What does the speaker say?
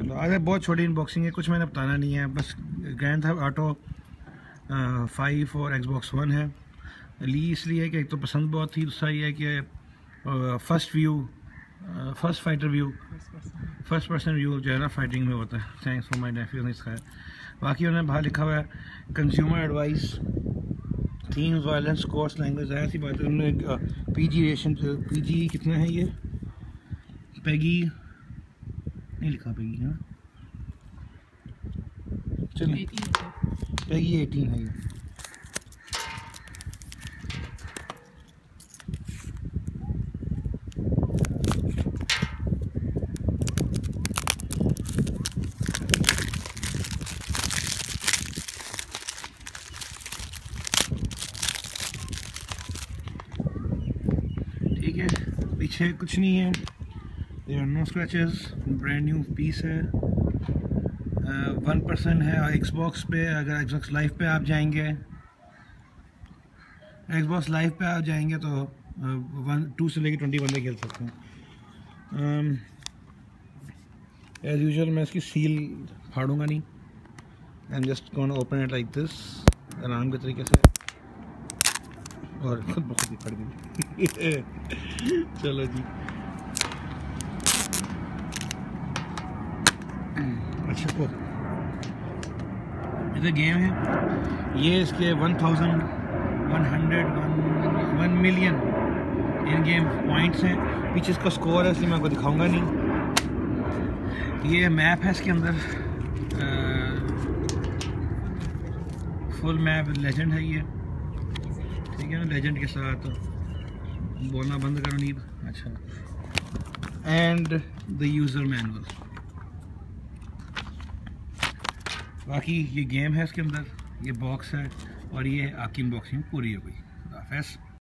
चलो आज बहुत छोटी अनबॉक्सिंग है, कुछ मैंने बताना नहीं है, बस ग्रैंड थेफ्ट ऑटो 5 और Xbox One है। ली इसलिए कि एक तो पसंद बहुत थी, दूसरा ये है कि first fighter view, first person view जो है ना फाइटिंग में होता है। थैंक्स फॉर माय नेफ्यू ने इसका है। बाकी उन्होंने बाहर लिखा हुआ है consumer advice, themes, violence, course, language. ऐसी बात है। उन्होंने PG कितना है ये, पैगी नहीं लिखा, पैगी है ना, चलो पैगी 18 है ये। ठीक है, पीछे कुछ नहीं है, there are no scratches, brand new piece है। 1% है Xbox पे। अगर Xbox लाइव पे आप जाएंगे, तो 2 से लेकर 20 बंदे खेल सकते हैं। एज यूजुअल मैं इसकी सील फाड़ूंगा नहीं, I am just gonna open it like this आराम के तरीके से, और खुद बहुत ही फट गई। चलो जी, अच्छा ओ इधर गेम है। ये इसके 1 मिलियन इन गेम पॉइंट्स हैं। पीछे इसका स्कोर है, इसलिए मैं आपको दिखाऊंगा नहीं। ये मैप है इसके अंदर, फुल मैप लेजेंड है ये, ठीक है ना। लेजेंड के साथ बोलना बंद करो नीब, अच्छा। And the user manual. बाकी ये गेम है इसके अंदर, ये बॉक्स है, और ये आपकी अनबॉक्सिंग पूरी हो गई। हाफ़िज़।